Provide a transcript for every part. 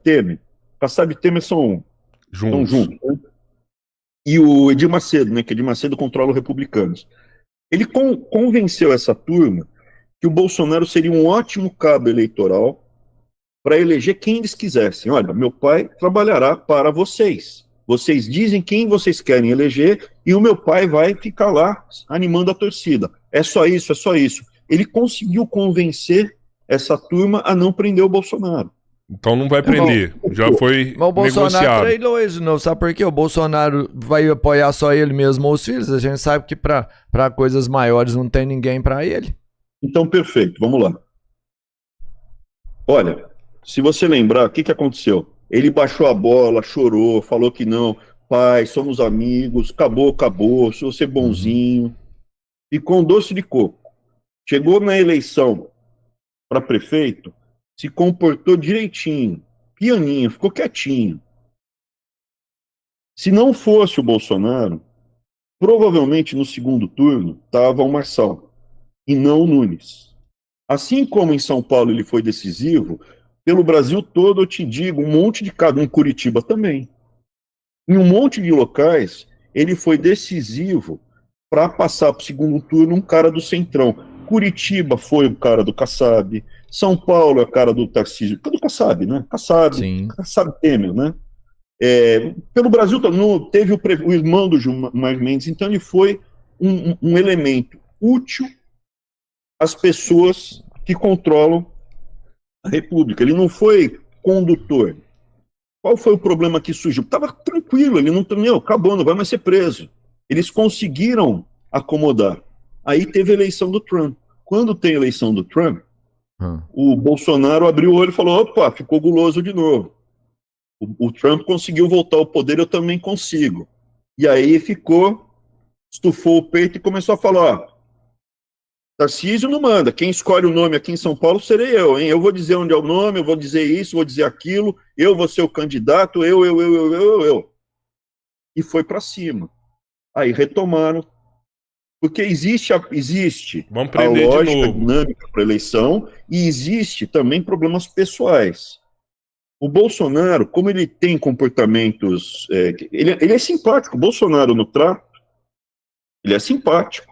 Temer. Kassab e Temer são Juntos. juntos, né? E o Edir Macedo, né? Que Edir Macedo controla os republicanos. Ele convenceu essa turma que o Bolsonaro seria um ótimo cabo eleitoral para eleger quem eles quisessem. Olha, meu pai trabalhará para vocês. Vocês dizem quem vocês querem eleger e o meu pai vai ficar lá animando a torcida. É só isso, é só isso. Ele conseguiu convencer essa turma a não prender o Bolsonaro. Então não vai prender. Já foi Mas o Bolsonaro negociado. treinou isso de novo. Sabe por quê? O Bolsonaro vai apoiar só ele mesmo ou os filhos. A gente sabe que pra coisas maiores não tem ninguém pra ele. Então, perfeito, vamos lá. Olha, se você lembrar, o que aconteceu? Ele baixou a bola, chorou, falou que não, pai, somos amigos, acabou, sou você bonzinho. E com doce de coco. Chegou na eleição para prefeito, se comportou direitinho, pianinho, ficou quietinho. Se não fosse o Bolsonaro, provavelmente no segundo turno estava o Marçal, e não o Nunes. Assim como em São Paulo ele foi decisivo, pelo Brasil todo eu te digo, um monte de cada, em Curitiba também. Em um monte de locais, ele foi decisivo para passar para o segundo turno um cara do Centrão. Curitiba foi o cara do Kassab, São Paulo é o cara do Tarcísio, do Kassab, né? Kassab Temer, né? Pelo Brasil teve o irmão do Gilmar Mendes, então ele foi um elemento útil às pessoas que controlam a República. Ele não foi condutor. Qual foi o problema que surgiu? Estava tranquilo, ele não acabou, não vai mais ser preso. Eles conseguiram acomodar. Aí teve a eleição do Trump. Quando tem a eleição do Trump, o Bolsonaro abriu o olho e falou, opa, ficou guloso de novo. O Trump conseguiu voltar ao poder, eu também consigo. E aí estufou o peito e começou a falar, ó, Tarcísio não manda, quem escolhe o nome aqui em São Paulo serei eu, hein? Eu vou dizer onde é o nome, eu vou dizer isso, vou dizer aquilo, eu vou ser o candidato, eu. E foi para cima. Aí retomaram, porque existe a lógica dinâmica para a eleição e existe também problemas pessoais. O Bolsonaro, como ele tem comportamentos... ele é simpático, o Bolsonaro no trato, ele é simpático.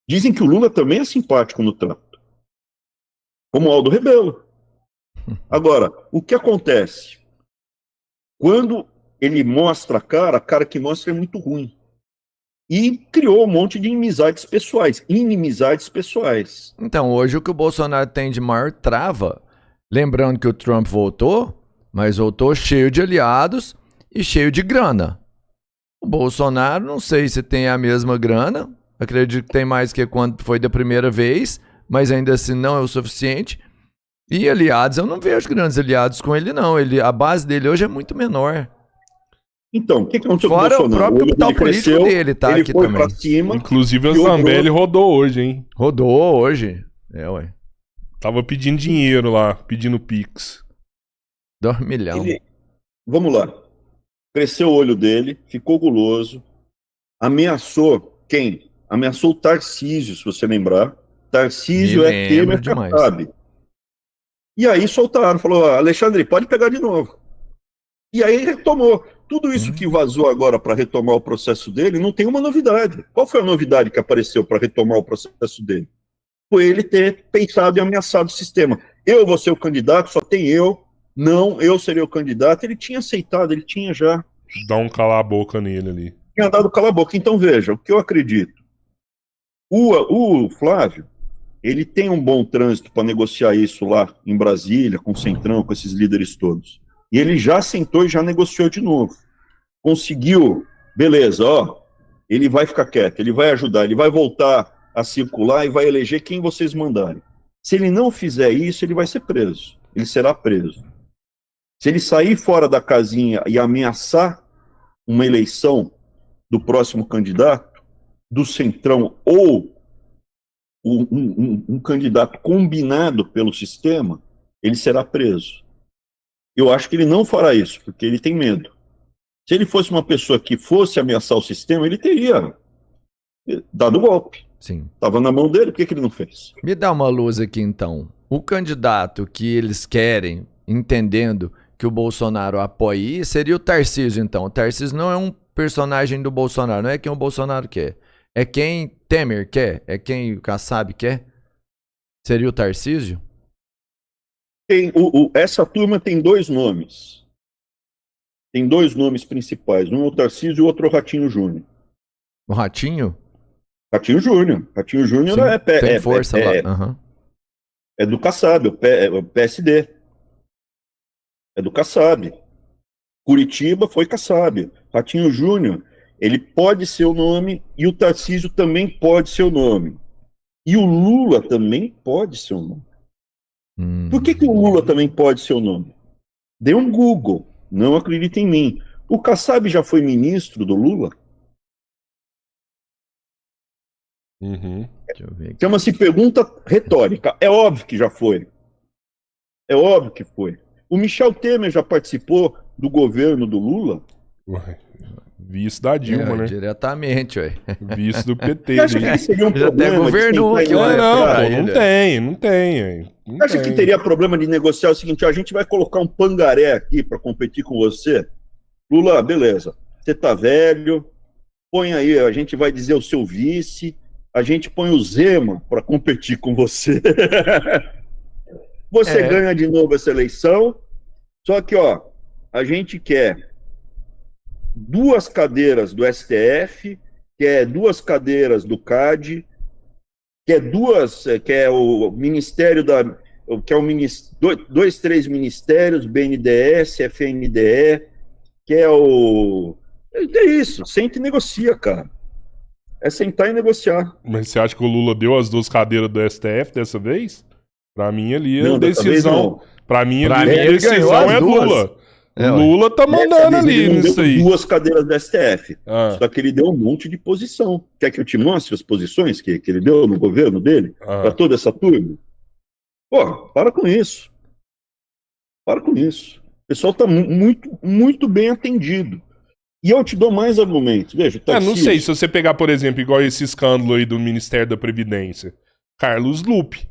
Dizem que o Lula também é simpático no trato, como o Aldo Rebelo. Agora, o que acontece? Quando ele mostra a cara que mostra é muito ruim. E criou um monte de inimizades pessoais. Então, hoje o que o Bolsonaro tem de maior trava, lembrando que o Trump voltou, mas voltou cheio de aliados e cheio de grana. O Bolsonaro, não sei se tem a mesma grana, acredito que tem mais que quando foi da primeira vez, mas ainda assim não é o suficiente. E aliados, eu não vejo grandes aliados com ele, não. A base dele hoje é muito menor. Então, o que aconteceu Fora com o Bolsonaro? Próprio capital político dele, tá? Ele aqui foi também. pra cima. Inclusive, a Zambelli rodou hoje, hein? Rodou hoje. Ué. Tava pedindo dinheiro lá, pedindo Pix. 2 milhões. Vamos lá. Cresceu o olho dele, ficou guloso, ameaçou quem? Ameaçou o Tarcísio, se você lembrar. Tarcísio é Temer Kassab. E aí soltaram, falou, Alexandre, pode pegar de novo. E aí retomou. Tudo isso que vazou agora para retomar o processo dele, não tem uma novidade. Qual foi a novidade que apareceu para retomar o processo dele? Foi ele ter peitado e ameaçado o sistema. Eu vou ser o candidato, só tem eu. Não, eu serei o candidato. Ele tinha aceitado, ele tinha já... Dá um calar-a-boca nele ali. Tinha dado cala-a-boca. Então, veja, o que eu acredito. O Flávio, ele tem um bom trânsito para negociar isso lá em Brasília, com o Centrão, com esses líderes todos. E ele já sentou e já negociou de novo. Conseguiu, beleza, ele vai ficar quieto, ele vai ajudar, ele vai voltar a circular e vai eleger quem vocês mandarem. Se ele não fizer isso, ele vai ser preso. Ele será preso. Se ele sair fora da casinha e ameaçar uma eleição do próximo candidato, do Centrão, ou um candidato combinado pelo sistema, ele será preso. Eu acho que ele não fará isso, porque ele tem medo. Se ele fosse uma pessoa que fosse ameaçar o sistema, ele teria dado golpe. Sim. Estava na mão dele, por que ele não fez? Me dá uma luz aqui, então. O candidato que eles querem, entendendo que o Bolsonaro apoie seria o Tarcísio, então. O Tarcísio não é um personagem do Bolsonaro, não é quem o Bolsonaro quer. É quem Temer quer, é quem o Kassab quer. Seria o Tarcísio? Essa turma tem dois nomes. Tem dois nomes principais. Um é o Tarcísio e o outro é o Ratinho Júnior. O Ratinho? Ratinho Júnior. Ratinho Júnior Sim, tem força lá. Uhum. É do Kassab, é o PSD. É do Kassab. Curitiba foi Kassab. Ratinho Júnior, ele pode ser o nome e o Tarcísio também pode ser o nome. E o Lula também pode ser o nome. Por que o Lula também pode ser o nome? Dê um Google, não acredita em mim. O Kassab já foi ministro do Lula? Uhum. Chama-se pergunta retórica. É óbvio que já foi. É óbvio que foi. O Michel Temer já participou do governo do Lula? Ué, vice da Dilma, né? Diretamente, ué. Vice do PT. Você acha que seria um Já até problema governou de aqui, tentar olha, Não, pra pô, ele, não tem, não tem. Não Você acha tem. que teria problema de negociar o seguinte, a gente vai colocar um pangaré aqui para competir com você? Lula, beleza, você tá velho, põe aí, a gente vai dizer o seu vice, a gente põe o Zema para competir com você. Você ganha de novo essa eleição, só que, ó, a gente quer 2 cadeiras do STF, quer 2 cadeiras do CAD, quer o Ministério da... que é o 3 ministérios, BNDES, FNDE, que é o... É isso, senta e negocia, cara. É sentar e negociar. Mas você acha que o Lula deu as 2 cadeiras do STF dessa vez? Pra mim ali Não, a dessa vez decisão. não. Pra mim Pra ali mim, a ele ganhou decisão as é duas. Lula. É, O Lula tá Dessa mandando vez ele ali não nisso deu aí. 2 cadeiras do STF. Ah, Só que ele deu um monte de posição. Quer que eu te mostre as posições que ele deu no governo dele? Para toda essa turma? Pô, para com isso. Para com isso. O pessoal está muito, muito bem atendido. E eu te dou mais argumentos. Veja, não sei, se você pegar, por exemplo, igual esse escândalo aí do Ministério da Previdência. Carlos Lupe,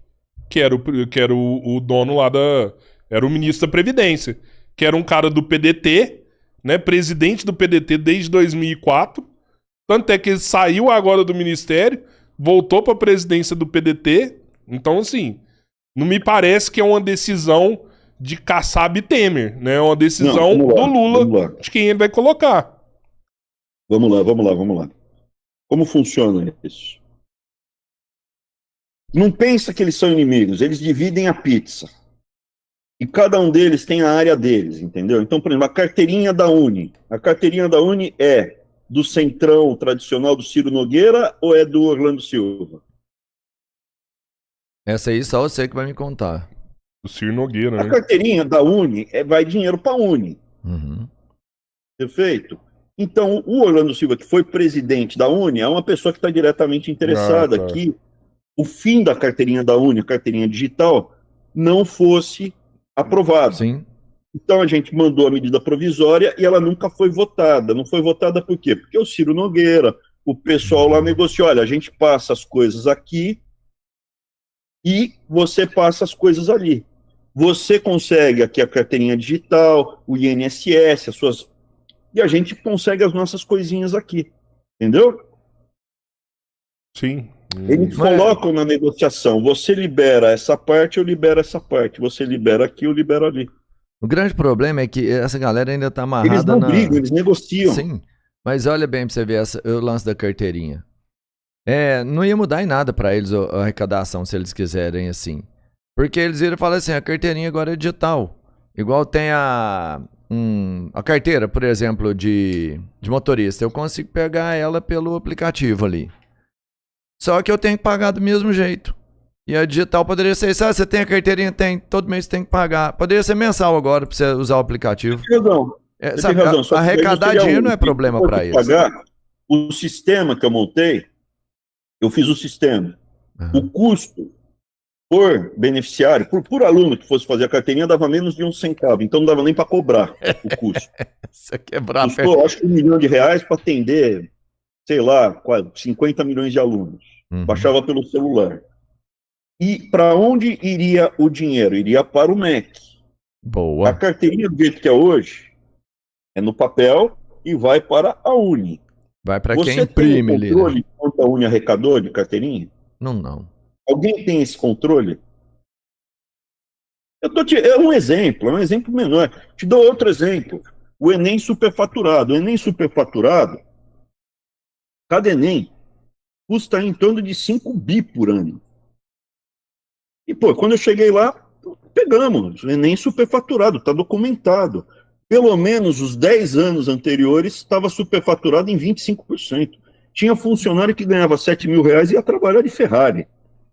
que era o dono lá da... Era o ministro da Previdência. Que era um cara do PDT, né? Presidente do PDT desde 2004. Tanto é que ele saiu agora do ministério, voltou para a presidência do PDT. Então, assim, não me parece que é uma decisão de Kassab e Temer, né? É uma decisão do Lula de quem ele vai colocar. Vamos lá. Como funciona isso? Não pensa que eles são inimigos, eles dividem a pizza. E cada um deles tem a área deles, entendeu? Então, por exemplo, a carteirinha da Uni. A carteirinha da Uni é do centrão tradicional do Ciro Nogueira ou é do Orlando Silva? Essa aí só você que vai me contar. O Ciro Nogueira, A né? carteirinha da Uni vai dinheiro para a Uni. Uhum. Perfeito? Então, o Orlando Silva, que foi presidente da Uni, é uma pessoa que está diretamente interessada que o fim da carteirinha da Uni, a carteirinha digital, não fosse aprovado. Sim. Então a gente mandou a medida provisória e ela nunca foi votada. Não foi votada por quê? Porque o Ciro Nogueira, o pessoal lá negociou, olha, a gente passa as coisas aqui e você passa as coisas ali. Você consegue aqui a carteirinha digital, o INSS, as suas... E a gente consegue as nossas coisinhas aqui. Entendeu? Sim. Eles colocam na negociação, você libera essa parte, eu libero essa parte. Você libera aqui, eu libero ali. O grande problema é que essa galera ainda tá amarrada Eles não brigam, eles negociam. Sim, mas olha bem pra você ver o lance da carteirinha. Não ia mudar em nada pra eles a arrecadação, se eles quiserem assim. Porque eles iam falar assim, a carteirinha agora é digital. Igual tem a carteira, por exemplo, de motorista. Eu consigo pegar ela pelo aplicativo ali. Só que eu tenho que pagar do mesmo jeito. E a digital poderia ser, sabe, você tem a carteirinha? Tem, todo mês você tem que pagar. Poderia ser mensal agora pra você usar o aplicativo. Tem razão. Sabe, tem razão. arrecadar dinheiro não é problema pra eles. Pagar o sistema que eu montei, eu fiz o sistema. Uhum. O custo por beneficiário, por aluno que fosse fazer a carteirinha, dava menos de 1 centavo. Então não dava nem para cobrar o custo. Você quebrar Custou, acho que R$1 milhão para atender, sei lá, 50 milhões de alunos. Uhum. Baixava pelo celular. E para onde iria o dinheiro? Iria para o MEC. A Boa. carteirinha do jeito que é hoje é no papel e vai para a Uni. Vai pra quem Você tem imprime o ali, controle né? de quanto a Uni arrecadou de carteirinha? Não. Alguém tem esse controle? É um exemplo menor. Te dou outro exemplo. O Enem superfaturado. O Enem superfaturado, cada Enem custa em torno de 5 bi por ano. E, pô, quando eu cheguei lá, pegamos. O Enem superfaturado, está documentado. Pelo menos os 10 anos anteriores estava superfaturado em 25%. Tinha funcionário que ganhava 7 mil reais e ia trabalhar de Ferrari.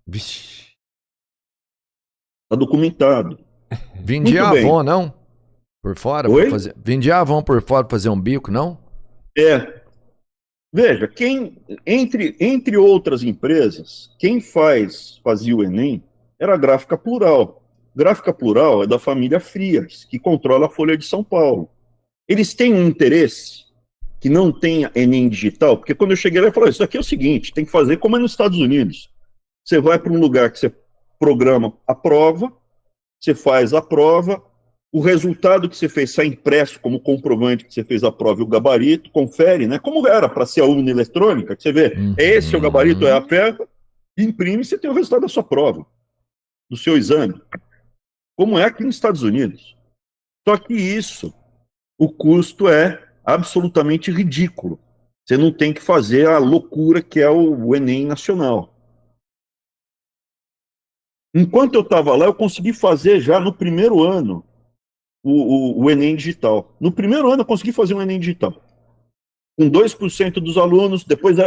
Vixe. Está documentado. Vendia Muito bem. Avon, não? Por fora? Oi? Pra fazer... Vendia Avon por fora pra fazer um bico, não? Veja, entre outras empresas, quem fazia o Enem era a Gráfica Plural. Gráfica Plural é da família Frias, que controla a Folha de São Paulo. Eles têm um interesse que não tenha Enem digital, porque quando eu cheguei lá, eu falei, isso aqui é o seguinte, tem que fazer como é nos Estados Unidos. Você vai para um lugar que você programa a prova, você faz a prova, o resultado que você fez sai impresso como comprovante que você fez a prova e o gabarito, confere, né? Como era para ser a urna eletrônica, que você vê, é esse o gabarito, é aperta, imprime e você tem o resultado da sua prova, do seu exame. Como é aqui nos Estados Unidos. Só que isso, o custo é absolutamente ridículo. Você não tem que fazer a loucura que é o Enem nacional. Enquanto eu estava lá, eu consegui fazer já no primeiro ano o Enem digital. No primeiro ano eu consegui fazer um Enem digital. Com 2% dos alunos, depois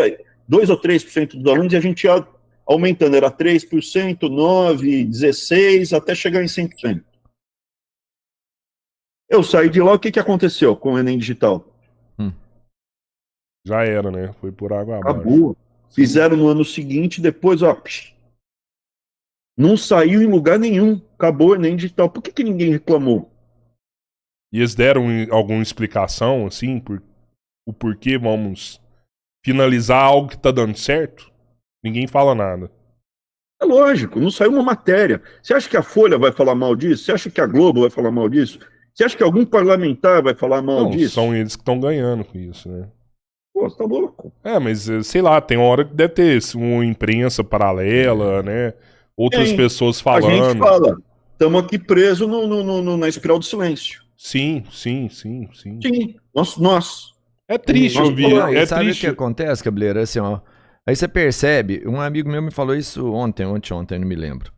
2 ou 3% dos alunos, e a gente ia aumentando. Era 3%, 9%, 16%, até chegar em 100%. Eu saí de lá, o que aconteceu com o Enem digital? Já era, né? Foi por água abaixo. Acabou. Fizeram no ano seguinte, depois, ó, não saiu em lugar nenhum. Acabou o Enem digital. Por que ninguém reclamou? E eles deram alguma explicação, assim, o porquê vamos finalizar algo que tá dando certo? Ninguém fala nada. É lógico, não saiu uma matéria. Você acha que a Folha vai falar mal disso? Você acha que a Globo vai falar mal disso? Você acha que algum parlamentar vai falar mal Não, disso? são eles que estão ganhando com isso, né? Pô, você tá louco. Mas sei lá, tem uma hora que deve ter uma imprensa paralela, né? Outras pessoas A gente falando. fala, estamos aqui presos na espiral do silêncio. Sim. Sim, nós. É triste Nós ouvir. falamos, É sabe triste. o que acontece, Cabeleira? Assim, ó. Aí você percebe, um amigo meu me falou isso ontem, não me lembro.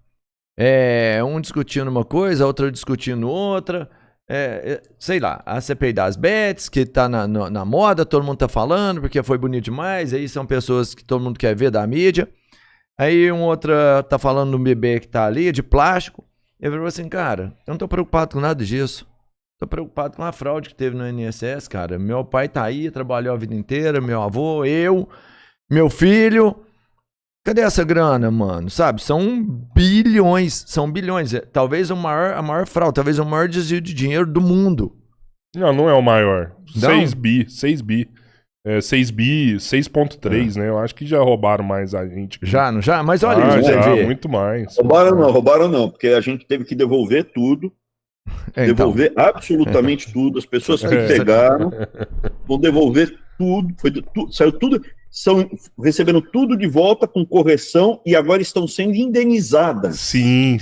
Um discutindo uma coisa, outra discutindo outra. Sei lá, a CPI das bets, que tá na moda, todo mundo tá falando, porque foi bonito demais. Aí são pessoas que todo mundo quer ver da mídia. Aí outra tá falando do bebê que tá ali, de plástico. Ele falou assim, cara, eu não tô preocupado com nada disso. Tô preocupado com a fraude que teve no INSS, cara. Meu pai tá aí, trabalhou a vida inteira, meu avô, eu, meu filho. Cadê essa grana, mano? Sabe, são bilhões. Talvez a maior fraude, talvez o maior desvio de dinheiro do mundo. Não é o maior. Não? 6 bi. 6 bi, 6,3, né? Eu acho que já roubaram mais a gente. Já, não já? Mas olha isso, já, você vê. muito mais. Roubaram não, porque a gente teve que devolver tudo. Devolver absolutamente tudo. As pessoas que pegaram vão devolver tudo. Saiu tudo. Recebendo tudo de volta com correção e agora estão sendo indenizadas. Sim.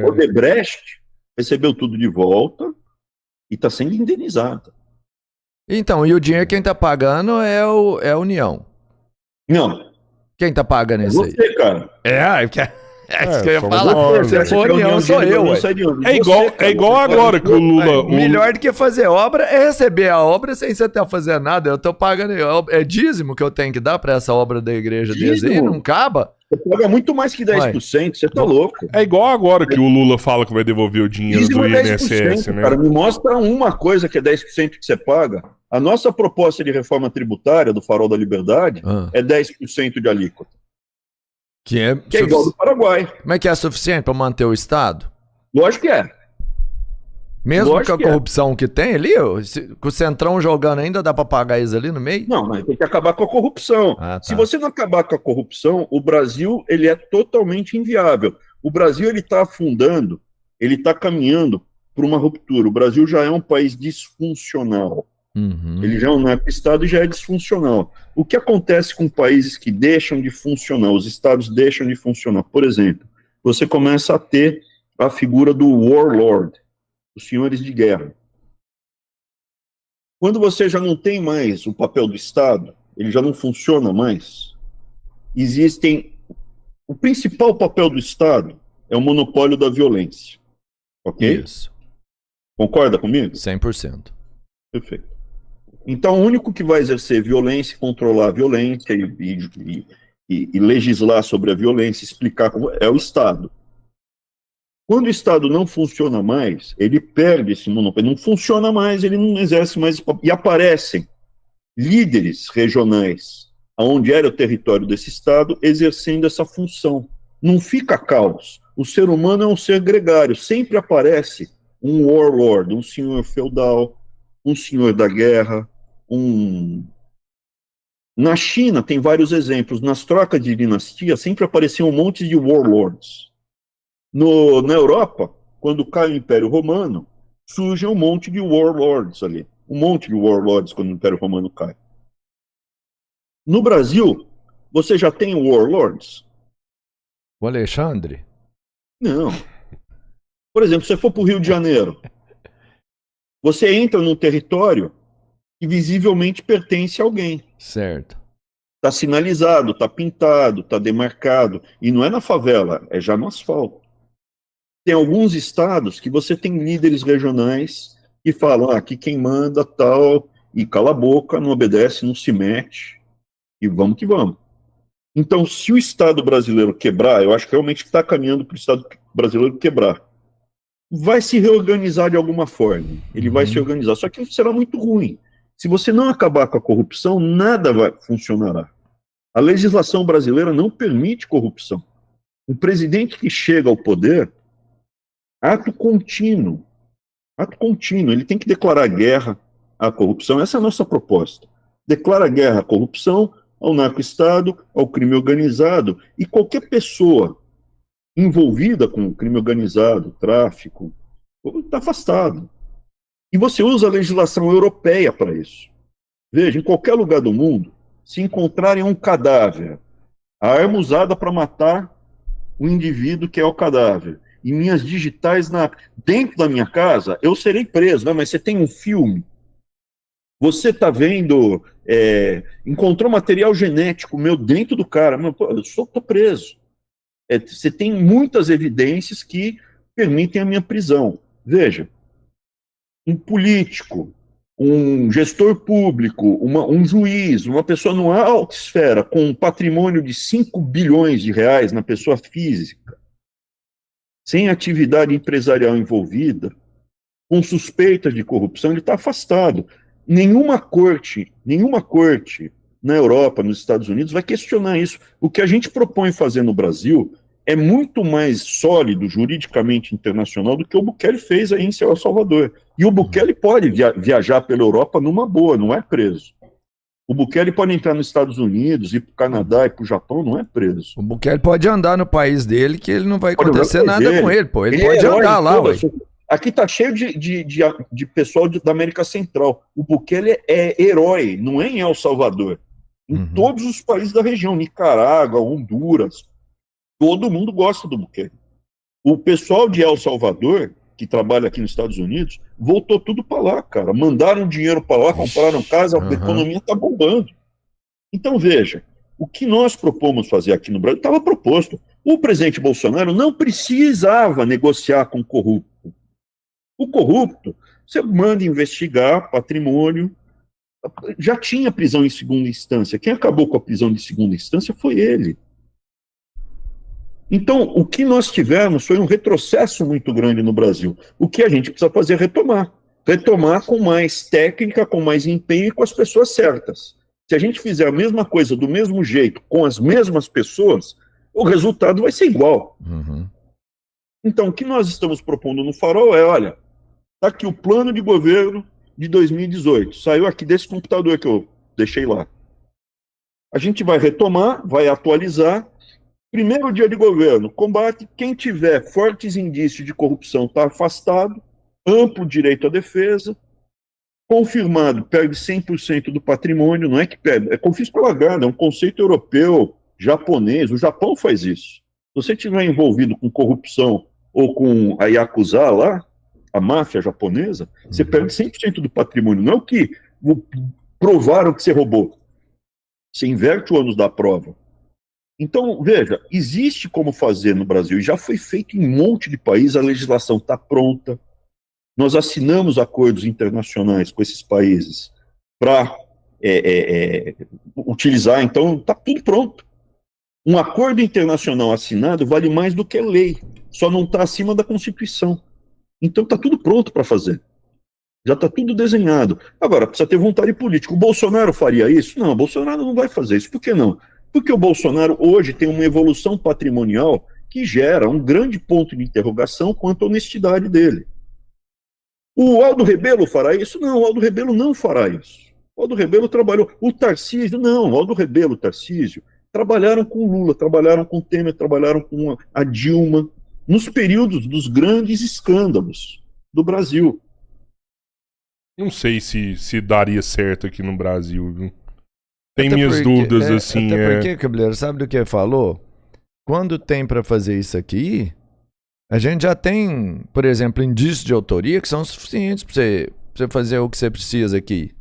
O Odebrecht recebeu tudo de volta e está sendo indenizada. Então, e o dinheiro quem tá pagando é a União. Não. Quem tá pagando isso aí? Você, cara. Isso que eu ia somos falar. nós. Se for União, sou eu, ué. É igual agora que o Lula... Melhor do que fazer obra é receber a obra sem você estar fazendo nada. Eu tô pagando. É dízimo que eu tenho que dar pra essa obra da igreja deles aí, não acaba? Você paga muito mais que 10%, você tá louco. É igual agora que o Lula fala que vai devolver o dinheiro Dízimo do é 10%, INSS, né? Cara, me mostra uma coisa que é 10% que você paga. A nossa proposta de reforma tributária do Farol da Liberdade é 10% de alíquota. Que é igual do Paraguai. Mas que é suficiente para manter o Estado? Lógico que é. Mesmo Lógico com a corrupção que tem ali, com o Centrão jogando ainda, dá para pagar eles ali no meio? Não, mas tem que acabar com a corrupção. Tá. Se você não acabar com a corrupção, o Brasil ele é totalmente inviável. O Brasil ele está afundando, ele está caminhando para uma ruptura. O Brasil já é um país disfuncional. Uhum. Ele já é um narco-estado e já é disfuncional. O que acontece com países que deixam de funcionar? Os estados deixam de funcionar. Por exemplo, você começa a ter a figura do warlord, os senhores de guerra. Quando você já não tem mais o papel do Estado, ele já não funciona mais, o principal papel do Estado é o monopólio da violência. Ok? Isso. Concorda comigo? 100%. Perfeito. Então, o único que vai exercer violência, controlar a violência e legislar sobre a violência, explicar como é o Estado. Quando o Estado não funciona mais, ele perde esse monopólio, não funciona mais, ele não exerce mais, e aparecem líderes regionais, onde era o território desse Estado, exercendo essa função. Não fica caos. O ser humano é um ser gregário, sempre aparece um warlord, um senhor feudal, um senhor da guerra, Na China tem vários exemplos, nas trocas de dinastia sempre apareciam um monte de warlords. Na Europa, quando cai o Império Romano, surge um monte de warlords ali. Um monte de warlords quando o Império Romano cai. No Brasil, você já tem warlords? O Alexandre? Não. Por exemplo, se você for para o Rio de Janeiro, você entra num território que visivelmente pertence a alguém. Certo. Está sinalizado, está pintado, está demarcado. E não é na favela, é já no asfalto. Tem alguns estados que você tem líderes regionais que falam, aqui quem manda, tal, e cala a boca, não obedece, não se mete, e vamos que vamos. Então, se o Estado brasileiro quebrar, eu acho que realmente está caminhando para o Estado brasileiro quebrar, vai se reorganizar de alguma forma. Ele vai se organizar, só que será muito ruim. Se você não acabar com a corrupção, nada funcionará. A legislação brasileira não permite corrupção. Um presidente que chega ao poder, ato contínuo, ele tem que declarar guerra à corrupção. Essa é a nossa proposta. Declara guerra à corrupção, ao narco-estado, ao crime organizado, e qualquer pessoa envolvida com o crime organizado, tráfico, está afastado. E você usa a legislação europeia para isso. Veja, em qualquer lugar do mundo, se encontrarem um cadáver, a arma usada para matar o indivíduo que é o cadáver, e minhas digitais dentro da minha casa, eu serei preso, né? Mas você tem um filme, você está vendo, encontrou material genético meu dentro do cara, eu estou preso. Você tem muitas evidências que permitem a minha prisão. Veja, um político, um gestor público, um juiz, uma pessoa numa alta esfera com um patrimônio de 5 bilhões de reais na pessoa física, sem atividade empresarial envolvida, com suspeitas de corrupção, ele está afastado. Nenhuma corte na Europa, nos Estados Unidos, vai questionar isso. O que a gente propõe fazer no Brasil é muito mais sólido juridicamente internacional do que o Bukele fez aí em El Salvador. E o Bukele pode viajar pela Europa numa boa, não é preso. O Bukele pode entrar nos Estados Unidos, ir para o Canadá e para o Japão, não é preso. O Bukele pode andar no país dele que ele não vai acontecer nada com ele, pô. Ele pode é andar lá, ué. Aqui tá cheio de pessoal da América Central. O Bukele é herói, não é em El Salvador. Em todos os países da região, Nicarágua, Honduras, todo mundo gosta do Bukele. O pessoal de El Salvador, que trabalha aqui nos Estados Unidos, voltou tudo para lá, cara. Mandaram dinheiro para lá, compraram casa, a economia está bombando. Então, veja, o que nós propomos fazer aqui no Brasil estava proposto. O presidente Bolsonaro não precisava negociar com o corrupto. O corrupto, você manda investigar patrimônio. Já tinha prisão em segunda instância. Quem acabou com a prisão de segunda instância foi ele. Então, o que nós tivemos foi um retrocesso muito grande no Brasil. O que a gente precisa fazer é retomar. Retomar com mais técnica, com mais empenho e com as pessoas certas. Se a gente fizer a mesma coisa do mesmo jeito, com as mesmas pessoas, o resultado vai ser igual. Então, o que nós estamos propondo no Farol é, olha, está aqui o plano de governo de 2018. Saiu aqui desse computador que eu deixei lá. A gente vai retomar, vai atualizar. Primeiro dia de governo, combate, quem tiver fortes indícios de corrupção está afastado. amplo direito à defesa, confirmado, perde 100% do patrimônio, não é que perde, é confisco alagado, é um conceito europeu, japonês, o Japão faz isso. Se você estiver envolvido com corrupção ou com a Yakuza lá, a máfia japonesa, você perde 100% do patrimônio, não é o que provaram que você roubou. Você inverte o ônus da prova. Então, veja, existe como fazer no Brasil, e já foi feito em um monte de países, a legislação está pronta, nós assinamos acordos internacionais com esses países para utilizar, então está tudo pronto. Um acordo internacional assinado vale mais do que lei, só não está acima da Constituição. Então está tudo pronto para fazer. Já está tudo desenhado. Agora, precisa ter vontade política. O Bolsonaro faria isso? Não, o Bolsonaro não vai fazer isso. Por que não? Porque o Bolsonaro hoje tem uma evolução patrimonial que gera um grande ponto de interrogação quanto à honestidade dele. O Aldo Rebelo fará isso? Não, o Aldo Rebelo não fará isso. O Aldo Rebelo trabalhou. O Tarcísio, não, o Aldo Rebelo, o Tarcísio, trabalharam com o Lula, trabalharam com o Temer, trabalharam com a Dilma, nos períodos dos grandes escândalos do Brasil. Não sei se daria certo aqui no Brasil, viu? Tem minhas dúvidas, assim. Até porque, Cabeleiro, sabe do que falou? Quando tem para fazer isso aqui, a gente já tem, por exemplo, indícios de autoria que são suficientes para você fazer o que você precisa aqui.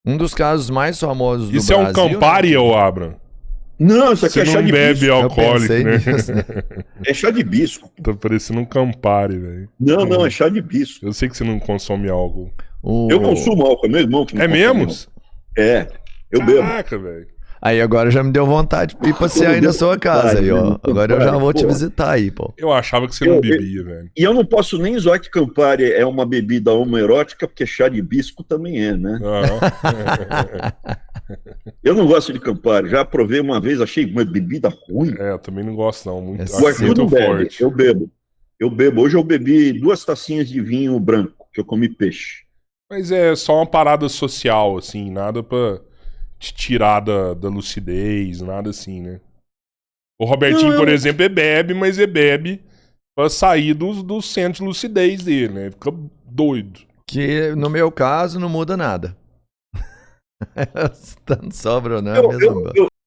Um dos casos mais famosos do Brasil... Isso é um Campari, ô Abram? Não, isso aqui Você é chá não de bebe bisco. alcoólico, né? Nisso, né? É chá de bisco. Tá parecendo um Campari, velho. Não, é chá de bisco. Eu sei que você não consome álcool. Eu consumo álcool, é meu irmão que não É consome mesmo? álcool. É, eu bebo. Caraca, velho. Aí agora já me deu vontade de ir passear aí na sua casa aí, ó. Agora eu já vou te visitar aí, pô. Eu achava que você não bebia, velho. E eu não posso nem zoar que Campari é uma bebida homoerótica, porque chá de bisco também é, né? Eu não gosto de Campari. Já provei uma vez, achei uma bebida ruim. Eu também não gosto, não. Muito, O Arthur muito não bebe, forte. eu bebo. Hoje eu bebi 2 tacinhas de vinho branco, que eu comi peixe. Mas é só uma parada social, assim, nada pra te tirar da lucidez, nada assim, né? O Robertinho, por exemplo, bebe, mas bebe pra sair do centro de lucidez dele, né? Fica doido. Que no meu caso não muda nada. Tanto sobra ou não,